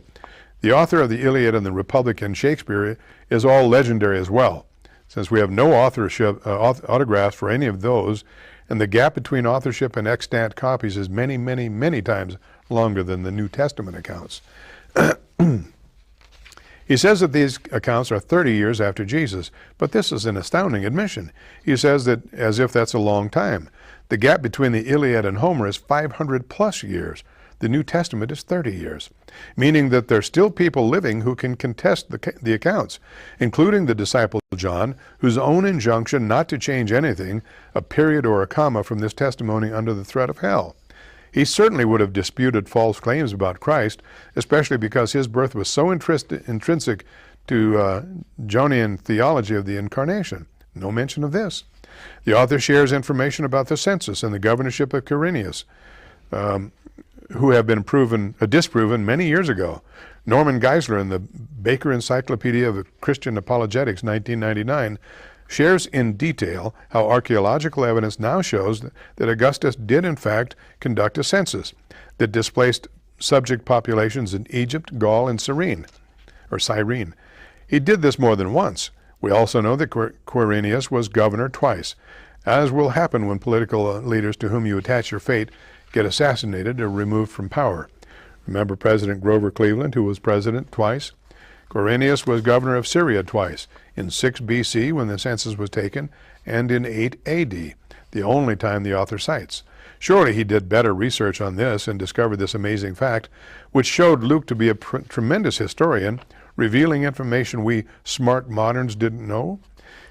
the author of the Iliad and the Republic and Shakespeare is all legendary as well, since we have no autographs for any of those, and the gap between authorship and extant copies is many, many, many times longer than the New Testament accounts. He says that these accounts are 30 years after Jesus, but this is an astounding admission. He says that as if that's a long time. The gap between the Iliad and Homer is 500 plus years. The New Testament is 30 years, meaning that there are still people living who can contest the accounts, including the disciple John, whose own injunction not to change anything, a period or a comma, from this testimony under the threat of hell. He certainly would have disputed false claims about Christ, especially because his birth was so intrinsic to Jonean theology of the Incarnation. No mention of this. The author shares information about the census and the governorship of Quirinius, who have been disproven many years ago. Norman Geisler in the Baker Encyclopedia of Christian Apologetics, 1999, shares in detail how archaeological evidence now shows that Augustus did in fact conduct a census that displaced subject populations in Egypt, Gaul, and Cyrene. He did this more than once. We also know that Quirinius was governor twice, as will happen when political leaders to whom you attach your fate get assassinated or removed from power. Remember President Grover Cleveland, who was president twice? Quirinius was governor of Syria twice, in 6 BC when the census was taken, and in 8 AD, the only time the author cites. Surely he did better research on this and discovered this amazing fact, which showed Luke to be a tremendous historian, revealing information we smart moderns didn't know.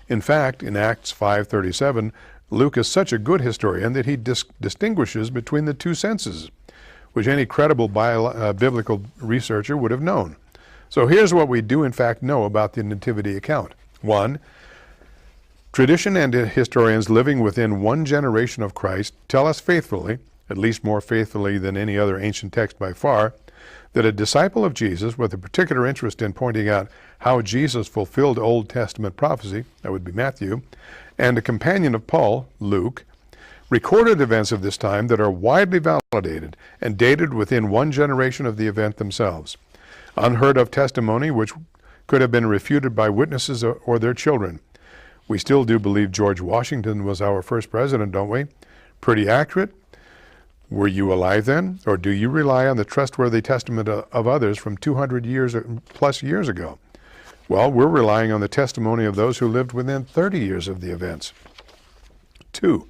In fact, in Acts 5:37, Luke is such a good historian that he distinguishes between the two censuses, which any credible biblical researcher would have known. So here's what we do in fact know about the Nativity account. 1. Tradition and historians living within one generation of Christ tell us faithfully, at least more faithfully than any other ancient text by far, that a disciple of Jesus with a particular interest in pointing out how Jesus fulfilled Old Testament prophecy, that would be Matthew, and a companion of Paul, Luke, recorded events of this time that are widely validated and dated within one generation of the event themselves. Unheard of testimony which could have been refuted by witnesses or their children. We still do believe George Washington was our first president, don't we? Pretty accurate? Were you alive then? Or do you rely on the trustworthy testament of others from 200 years plus years ago? Well, we're relying on the testimony of those who lived within 30 years of the events. 2.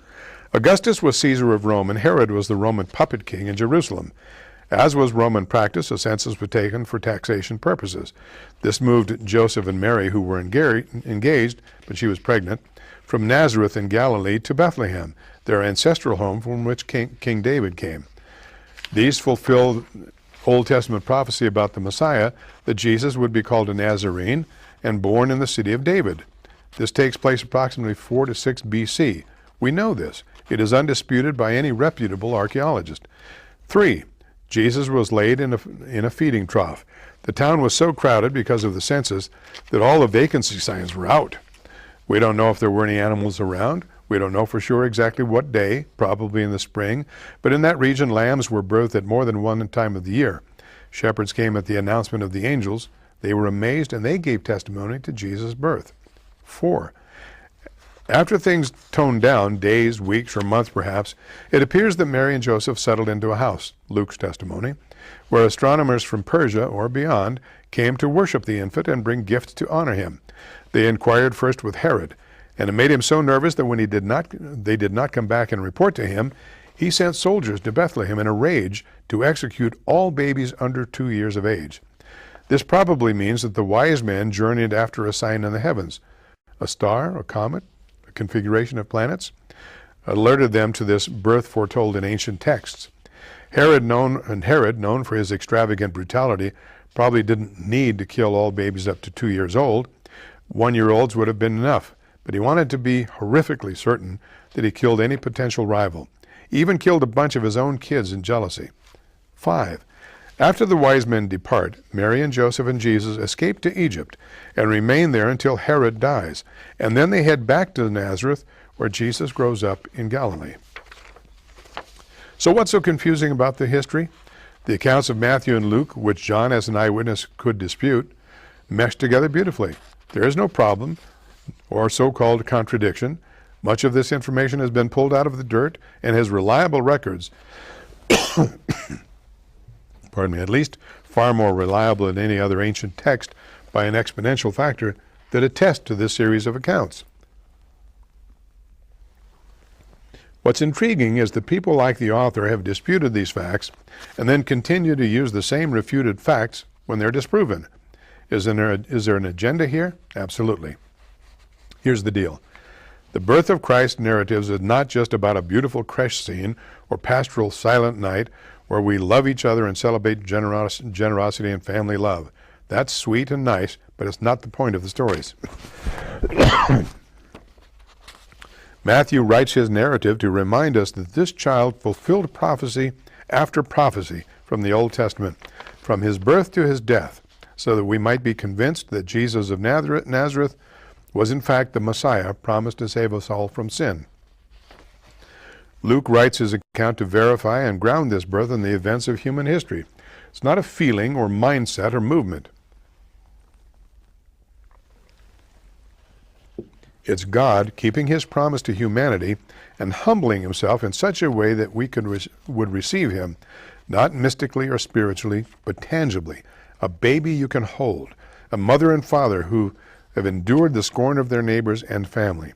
Augustus was Caesar of Rome, and Herod was the Roman puppet king in Jerusalem. As was Roman practice, a census was taken for taxation purposes. This moved Joseph and Mary, who were engaged, but she was pregnant, from Nazareth in Galilee to Bethlehem, their ancestral home from which King David came. These fulfilled Old Testament prophecy about the Messiah, that Jesus would be called a Nazarene and born in the city of David. This takes place approximately 4 to 6 BC. We know this. It is undisputed by any reputable archaeologist. 3. Jesus was laid in a feeding trough. The town was so crowded because of the census that all the vacancy signs were out. We don't know if there were any animals around. We don't know for sure exactly what day, probably in the spring, but in that region lambs were birthed at more than one time of the year. Shepherds came at the announcement of the angels. They were amazed and they gave testimony to Jesus' birth. 4. After things toned down, days, weeks, or months perhaps, it appears that Mary and Joseph settled into a house, Luke's testimony, where astronomers from Persia or beyond came to worship the infant and bring gifts to honor him. They inquired first with Herod, and it made him so nervous that when they did not come back and report to him, he sent soldiers to Bethlehem in a rage to execute all babies under 2 years of age. This probably means that the wise men journeyed after a sign in the heavens. A star, a comet, a configuration of planets, alerted them to this birth foretold in ancient texts. Herod, known for his extravagant brutality, probably didn't need to kill all babies up to 2 years old. 1-year-olds would have been enough, but he wanted to be horrifically certain that he killed any potential rival. He even killed a bunch of his own kids in jealousy. 5. After the wise men depart, Mary and Joseph and Jesus escape to Egypt and remain there until Herod dies, and then they head back to Nazareth, where Jesus grows up in Galilee. So what's so confusing about the history? The accounts of Matthew and Luke, which John as an eyewitness could dispute, mesh together beautifully. There is no problem or so-called contradiction. Much of this information has been pulled out of the dirt and has reliable records, pardon me, at least far more reliable than any other ancient text by an exponential factor that attest to this series of accounts. What's intriguing is that people like the author have disputed these facts and then continue to use the same refuted facts when they're disproven. Is there an agenda here? Absolutely. Here's the deal. The birth of Christ narratives is not just about a beautiful creche scene or pastoral silent night where we love each other and celebrate generosity and family love. That's sweet and nice, but it's not the point of the stories. Matthew writes his narrative to remind us that this child fulfilled prophecy after prophecy from the Old Testament, from his birth to his death, so that we might be convinced that Jesus of Nazareth was in fact the Messiah promised to save us all from sin. Luke writes his account to verify and ground this birth in the events of human history. It's not a feeling or mindset or movement. It's God keeping his promise to humanity and humbling himself in such a way that we would receive him, not mystically or spiritually, but tangibly. A baby you can hold, a mother and father who have endured the scorn of their neighbors and family,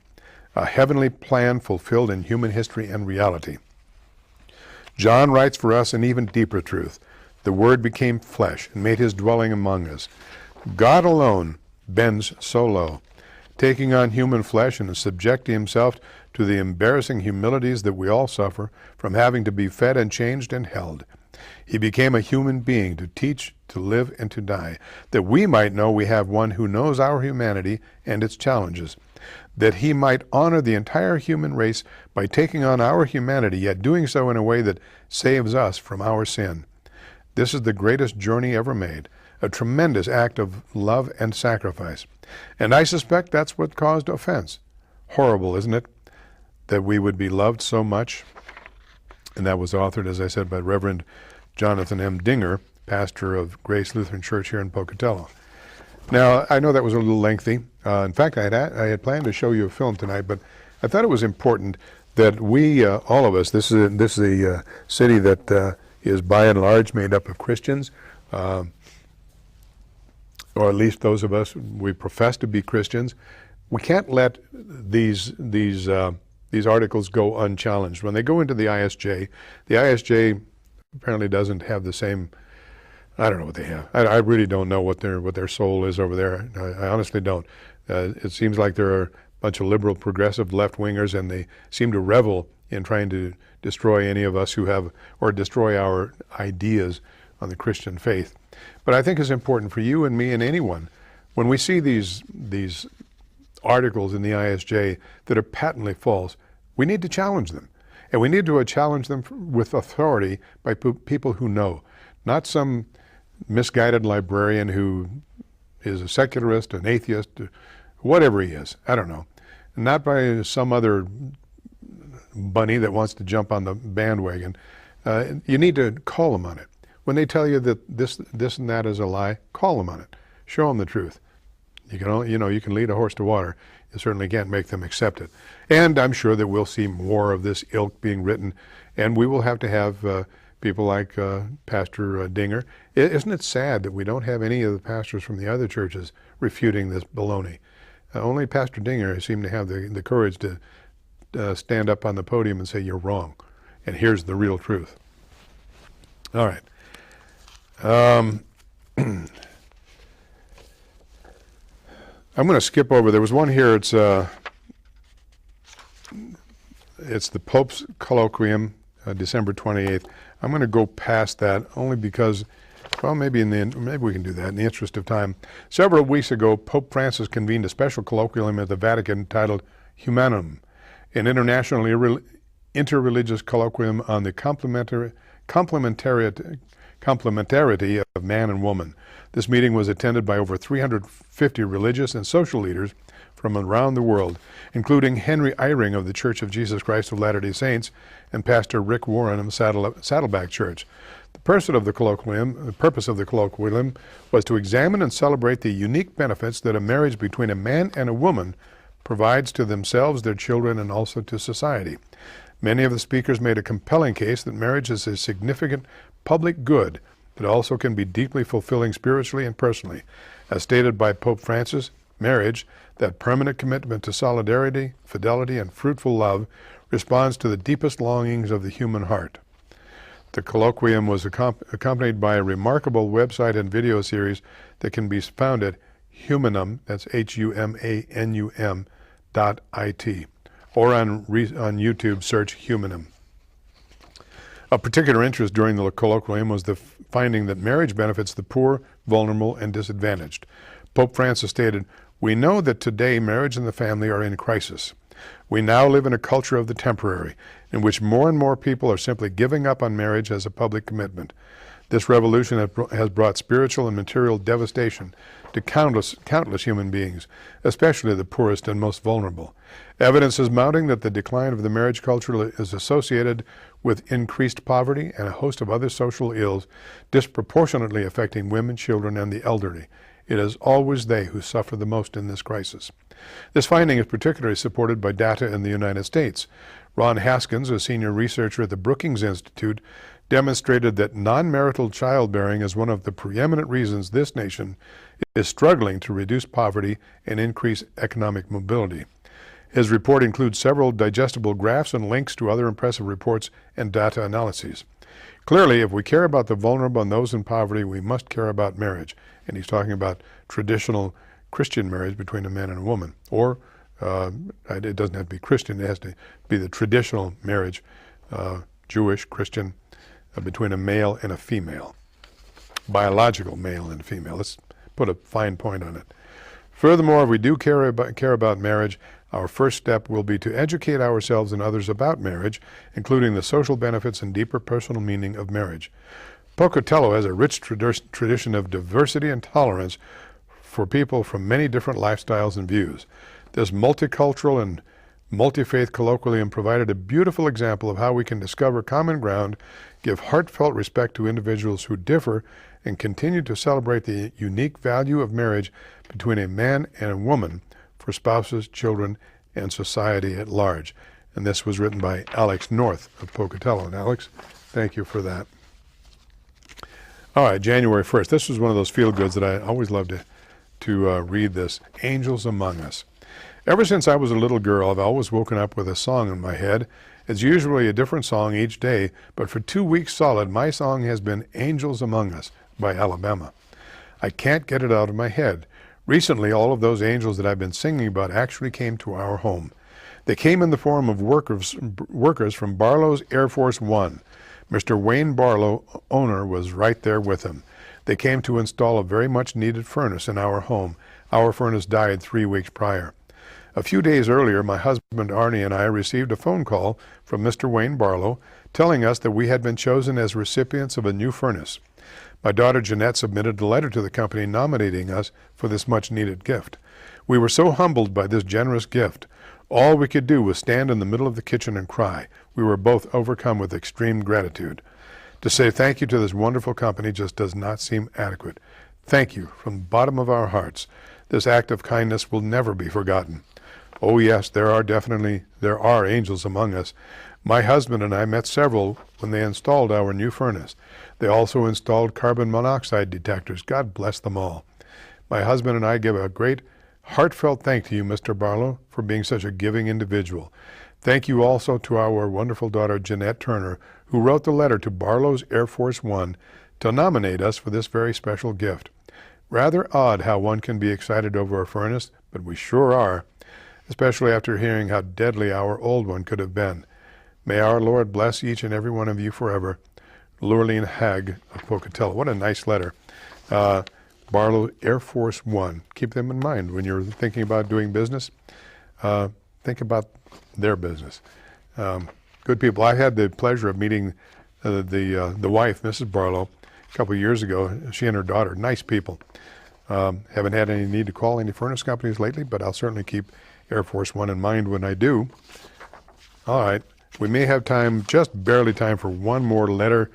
a heavenly plan fulfilled in human history and reality. John writes for us an even deeper truth. The Word became flesh and made his dwelling among us. God alone bends so low, taking on human flesh and subjecting himself to the embarrassing humilities that we all suffer from having to be fed and changed and held. He became a human being to teach, to live, and to die, that we might know we have one who knows our humanity and its challenges, that he might honor the entire human race by taking on our humanity, yet doing so in a way that saves us from our sin. This is the greatest journey ever made, a tremendous act of love and sacrifice. And I suspect that's what caused offense. Horrible, isn't it, that we would be loved so much? And that was authored, as I said, by Reverend Jonathan M. Dinger, pastor of Grace Lutheran Church here in Pocatello. Now, I know that was a little lengthy. In fact, I had planned to show you a film tonight, but I thought it was important that we, all of us, this is a city that is by and large made up of Christians, or at least those of us, we profess to be Christians. We can't let these articles go unchallenged. When they go into the ISJ apparently doesn't have the same, I don't know what they have. I really don't know what their soul is over there. I honestly don't. It seems like there are a bunch of liberal, progressive left-wingers, and they seem to revel in trying to destroy any of us who have, or destroy our ideas on the Christian faith. But I think it's important for you and me and anyone, when we see these articles in the ISJ that are patently false, we need to challenge them. And we need to challenge them with authority by people who know, not some misguided librarian who is a secularist, an atheist, whatever he is, I don't know. Not by some other bunny that wants to jump on the bandwagon. You need to call them on it. When they tell you that this and that is a lie, call them on it. Show them the truth. You can lead a horse to water. You certainly can't make them accept it. And I'm sure that we'll see more of this ilk being written, and we will have to have people like Pastor Dinger. Isn't it sad that we don't have any of the pastors from the other churches refuting this baloney? Only Pastor Dinger seemed to have the courage to stand up on the podium and say, you're wrong, and here's the real truth. All right. I'm going to skip over. There was one here. It's the Pope's Colloquium, December 28th. I'm going to go past that only because, well, maybe we can do that in the interest of time. Several weeks ago, Pope Francis convened a special colloquium at the Vatican titled Humanum, an international interreligious colloquium on the complementarity of man and woman. This meeting was attended by over 350 religious and social leaders from around the world, including Henry Eyring of the Church of Jesus Christ of Latter-day Saints and Pastor Rick Warren of Saddleback Church. The purpose of the colloquium was to examine and celebrate the unique benefits that a marriage between a man and a woman provides to themselves, their children, and also to society. Many of the speakers made a compelling case that marriage is a significant public good that also can be deeply fulfilling spiritually and personally. As stated by Pope Francis, marriage, that permanent commitment to solidarity, fidelity, and fruitful love, responds to the deepest longings of the human heart. The colloquium was accompanied by a remarkable website and video series that can be found at Humanum, that's HUMANUM.IT, or on YouTube, search Humanum. Of particular interest during the colloquium was the finding that marriage benefits the poor, vulnerable, and disadvantaged. Pope Francis stated, "We know that today marriage and the family are in crisis. We now live in a culture of the temporary, in which more and more people are simply giving up on marriage as a public commitment. This revolution has brought spiritual and material devastation to countless human beings, especially the poorest and most vulnerable. Evidence is mounting that the decline of the marriage culture is associated with increased poverty and a host of other social ills disproportionately affecting women, children, and the elderly. It is always they who suffer the most in this crisis." This finding is particularly supported by data in the United States. Ron Haskins, a senior researcher at the Brookings Institute, demonstrated that non-marital childbearing is one of the preeminent reasons this nation is struggling to reduce poverty and increase economic mobility. His report includes several digestible graphs and links to other impressive reports and data analyses. Clearly, if we care about the vulnerable and those in poverty, we must care about marriage. And he's talking about traditional Christian marriage between a man and a woman. Or it doesn't have to be Christian, it has to be the traditional marriage, Jewish, Christian, between a male and a female. Biological male and female. Let's put a fine point on it. Furthermore, if we do care about marriage, our first step will be to educate ourselves and others about marriage, including the social benefits and deeper personal meaning of marriage. Pocatello has a rich tradition of diversity and tolerance for people from many different lifestyles and views. This multicultural and multi-faith colloquium provided a beautiful example of how we can discover common ground, give heartfelt respect to individuals who differ, and continue to celebrate the unique value of marriage between a man and a woman for spouses, children, and society at large. And this was written by Alex North of Pocatello. And Alex, thank you for that. All right, January 1st. This was one of those feel-goods that I always love to read this. Angels Among Us. Ever since I was a little girl, I've always woken up with a song in my head, It's usually a different song each day, but for 2 weeks solid, my song has been Angels Among Us by Alabama. I can't get it out of my head. Recently, all of those angels that I've been singing about actually came to our home. They came in the form of workers from Barlow's Air Force One. Mr. Wayne Barlow, owner, was right there with him. They came to install a very much needed furnace in our home. Our furnace died 3 weeks prior. A few days earlier, my husband Arnie and I received a phone call from Mr. Wayne Barlow telling us that we had been chosen as recipients of a new furnace. My daughter Jeanette submitted a letter to the company nominating us for this much-needed gift. We were so humbled by this generous gift. All we could do was stand in the middle of the kitchen and cry. We were both overcome with extreme gratitude. To say thank you to this wonderful company just does not seem adequate. Thank you from the bottom of our hearts. This act of kindness will never be forgotten. Oh yes, there are angels among us. My husband and I met several when they installed our new furnace. They also installed carbon monoxide detectors. God bless them all. My husband and I give a great heartfelt thank to you, Mr. Barlow, for being such a giving individual. Thank you also to our wonderful daughter, Jeanette Turner, who wrote the letter to Barlow's Air Force One to nominate us for this very special gift. Rather odd how one can be excited over a furnace, but we sure are, especially after hearing how deadly our old one could have been. May our Lord bless each and every one of you forever. Lurleen Hag of Pocatello. What a nice letter. Barlow Air Force One. Keep them in mind when you're thinking about doing business. Think about their business. Good people. I had the pleasure of meeting the wife, Mrs. Barlow, a couple of years ago. She and her daughter, nice people. Haven't had any need to call any furnace companies lately, but I'll certainly keep Air Force One in mind when I do. All right. We may have time, just barely time, for one more letter.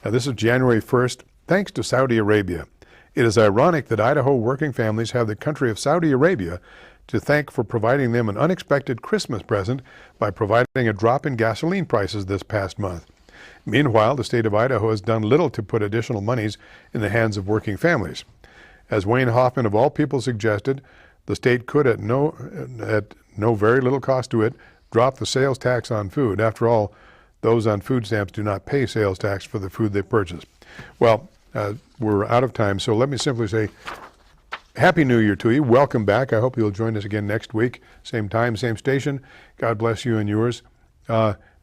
This is January 1st. Thanks to Saudi Arabia. It is ironic that Idaho working families have the country of Saudi Arabia to thank for providing them an unexpected Christmas present by providing a drop in gasoline prices this past month. Meanwhile, the state of Idaho has done little to put additional monies in the hands of working families. As Wayne Hoffman of all people suggested, the state could, at no very little cost to it, drop the sales tax on food. After all, those on food stamps do not pay sales tax for the food they purchase. Well, we're out of time, so let me simply say Happy New Year to you. Welcome back. I hope you'll join us again next week. Same time, same station. God bless you and yours.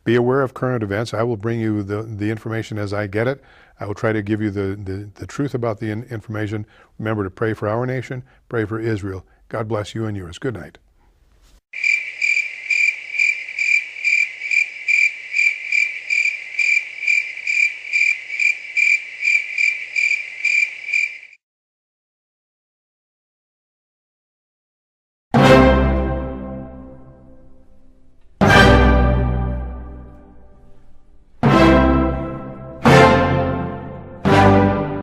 Be aware of current events. I will bring you the information as I get it. I will try to give you the truth about the information. Remember to pray for our nation, pray for Israel. God bless you and yours. Good night.